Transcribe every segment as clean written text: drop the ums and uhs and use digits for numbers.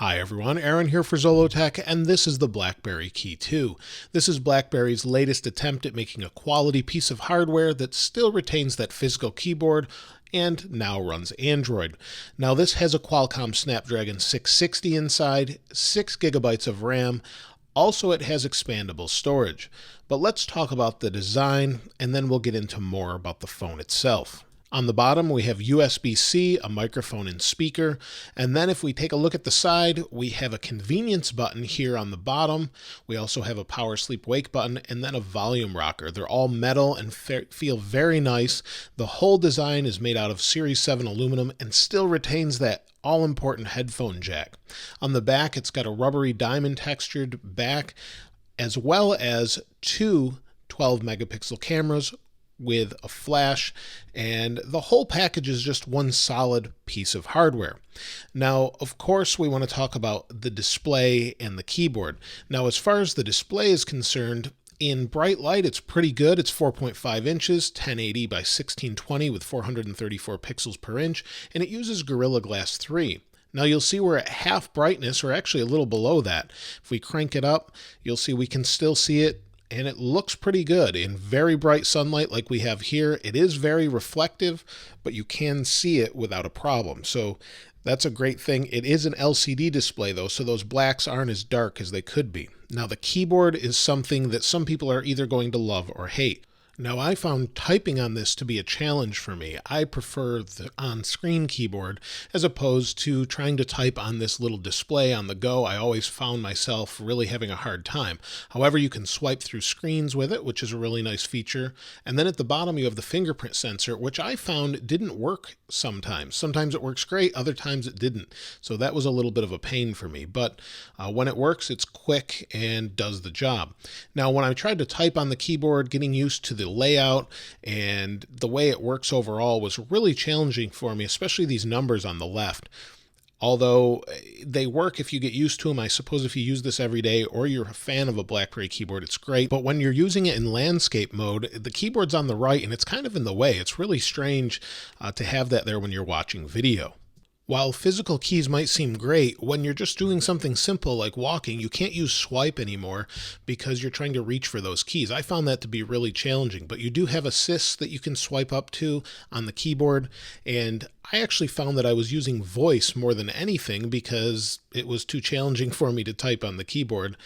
Hi everyone, Aaron here for Zollotech, and this is the BlackBerry Key2. This is BlackBerry's latest attempt at making a quality piece of hardware that still retains that physical keyboard and now runs Android. Now this has a Qualcomm Snapdragon 660 inside, 6 gigabytes of RAM. Also, it has expandable storage. But let's talk about the design, and then we'll get into more about the phone itself. On the bottom, we have USB-C, a microphone and speaker, and then if we take a look at the side, we have a convenience button here on the bottom. We also have a power sleep wake button and then a volume rocker. They're all metal and feel very nice. The whole design is made out of Series 7 aluminum and still retains that all-important headphone jack. On the back, it's got a rubbery diamond textured back, as well as two 12-megapixel cameras with a flash, and the whole package is just one solid piece of hardware. Now, of course, we want to talk about the display and the keyboard. Now, as far as the display is concerned, in bright light, it's pretty good. It's 4.5 inches, 1080 by 1620 with 434 pixels per inch, and it uses Gorilla Glass 3. Now you'll see we're at half brightness, or actually a little below that. If we crank it up, you'll see we can still see it, and it looks pretty good in very bright sunlight like we have here. It is very reflective, but you can see it without a problem. So that's a great thing. It is an LCD display though, so those blacks aren't as dark as they could be. Now the keyboard is something that some people are either going to love or hate. Now I found typing on this to be a challenge for me. I prefer the on-screen keyboard as opposed to trying to type on this little display on the go. I always found myself really having a hard time. However, you can swipe through screens with it, which is a really nice feature. And then at the bottom you have the fingerprint sensor, which I found didn't work sometimes. Sometimes it works great, other times it didn't. So that was a little bit of a pain for me. But when it works, it's quick and does the job. Now when I tried to type on the keyboard, getting used to the layout and the way it works overall was really challenging for me, especially these numbers on the left. Although they work if you get used to them, I suppose if you use this every day or you're a fan of a BlackBerry keyboard, it's great. But when you're using it in landscape mode, the keyboard's on the right and it's kind of in the way. It's really strange to have that there when you're watching video. While physical keys might seem great, when you're just doing something simple like walking, you can't use swipe anymore because you're trying to reach for those keys. I found that to be really challenging, but you do have assists that you can swipe up to on the keyboard, and I actually found that I was using voice more than anything because it was too challenging for me to type on the keyboard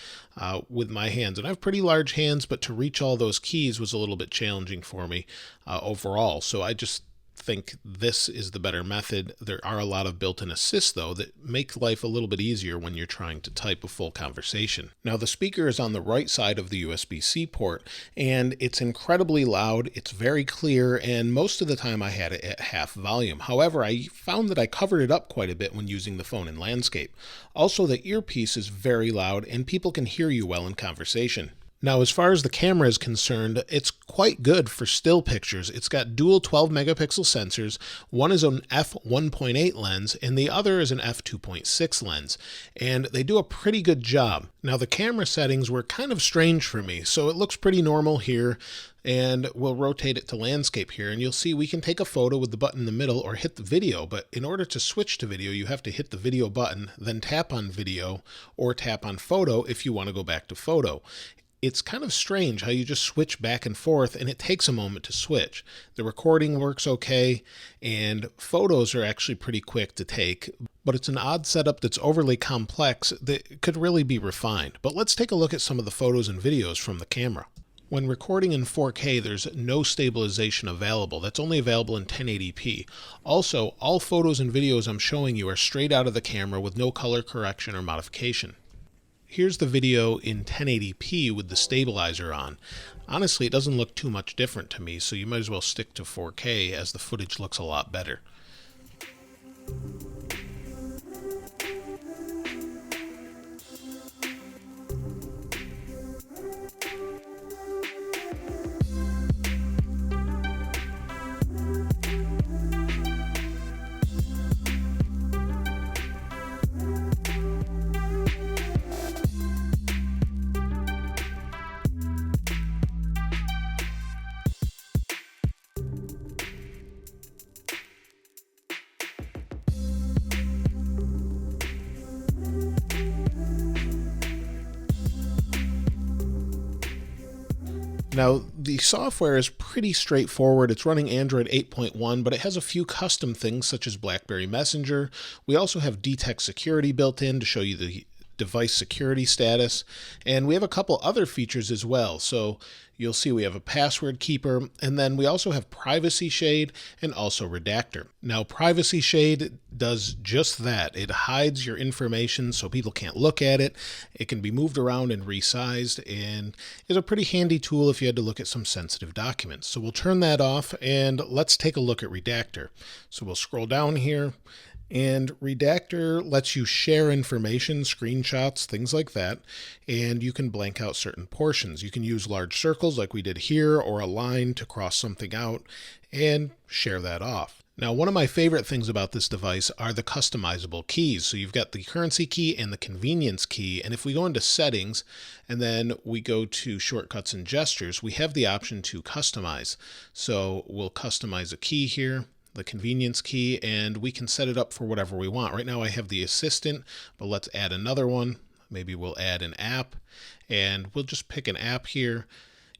with my hands. And I have pretty large hands, but to reach all those keys was a little bit challenging for me overall. So I just think this is the better method. There are a lot of built-in assists though that make life a little bit easier when you're trying to type a full conversation. Now the speaker is on the right side of the USB-C port and it's incredibly loud, it's very clear, and most of the time I had it at half volume. However, I found that I covered it up quite a bit when using the phone in landscape. Also, the earpiece is very loud and people can hear you well in conversation. Now, as far as the camera is concerned, it's quite good for still pictures. It's got dual 12-megapixel sensors. One is an f1.8 lens, and the other is an f2.6 lens. And they do a pretty good job. Now, the camera settings were kind of strange for me, so it looks pretty normal here. And we'll rotate it to landscape here, and you'll see we can take a photo with the button in the middle or hit the video. But in order to switch to video, you have to hit the video button, then tap on video, or tap on photo if you want to go back to photo. It's kind of strange how you just switch back and forth and it takes a moment to switch. The recording works okay and photos are actually pretty quick to take, but it's an odd setup that's overly complex that could really be refined. But let's take a look at some of the photos and videos from the camera. When recording in 4K, there's no stabilization available. That's only available in 1080p. Also, all photos and videos I'm showing you are straight out of the camera with no color correction or modification. Here's the video in 1080p with the stabilizer on. Honestly, it doesn't look too much different to me, so you might as well stick to 4K as the footage looks a lot better. Now, the software is pretty straightforward. It's running Android 8.1, but it has a few custom things such as BlackBerry Messenger. We also have Detect Security built in to show you the device security status, and we have a couple other features as well. So you'll see we have a password keeper, and then we also have Privacy Shade and also Redactor. Now, Privacy Shade does just that. It hides your information so people can't look at it. It can be moved around and resized, and is a pretty handy tool if you had to look at some sensitive documents. So we'll turn that off, and let's take a look at Redactor. So we'll scroll down here, and Redactor lets you share information, screenshots, things like that, and you can blank out certain portions. You can use large circles like we did here, or a line to cross something out and share that off. Now, one of my favorite things about this device are the customizable keys. So you've got the currency key and the convenience key, and if we go into settings and then we go to shortcuts and gestures, we have the option to customize. So we'll customize a key here, the convenience key, and we can set it up for whatever we want. Right now I have the assistant, but let's add another one. Maybe we'll add an app, and we'll just pick an app here.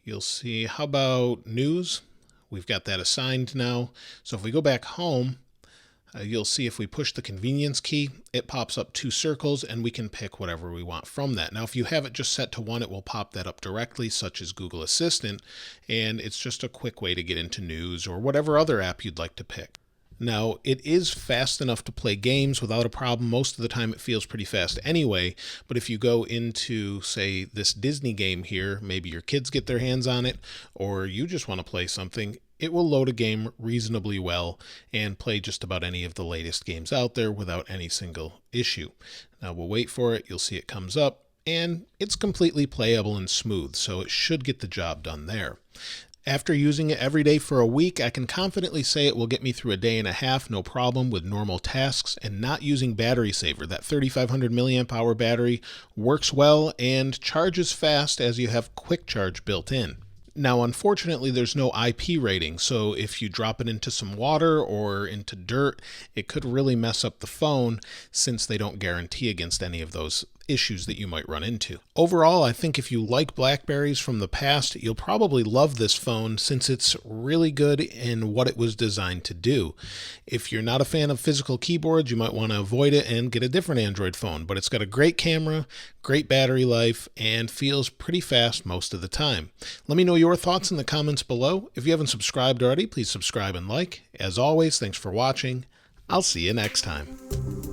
You'll see, how about news? We've got that assigned now. So if we go back home, you'll see if we push the convenience key, it pops up 2 circles, and we can pick whatever we want from that. Now, if you have it just set to 1, it will pop that up directly, such as Google Assistant, and it's just a quick way to get into news or whatever other app you'd like to pick. Now, it is fast enough to play games without a problem. Most of the time it feels pretty fast anyway, but if you go into, say, this Disney game here, maybe your kids get their hands on it, or you just want to play something, it will load a game reasonably well and play just about any of the latest games out there without any single issue. Now we'll wait for it, you'll see it comes up, and it's completely playable and smooth, so it should get the job done there. After using it every day for a week, I can confidently say it will get me through a day and a half, no problem, with normal tasks, and not using battery saver. That 3500 milliamp hour battery works well and charges fast as you have quick charge built in. Now, unfortunately, there's no IP rating, so if you drop it into some water or into dirt, it could really mess up the phone, since they don't guarantee against any of those issues that you might run into. Overall, I think if you like Blackberries from the past, you'll probably love this phone, since it's really good in what it was designed to do. If you're not a fan of physical keyboards, you might want to avoid it and get a different Android phone, but it's got a great camera, great battery life, and feels pretty fast most of the time. Let me know your thoughts in the comments below. If you haven't subscribed already, please subscribe and like. As always, thanks for watching. I'll see you next time.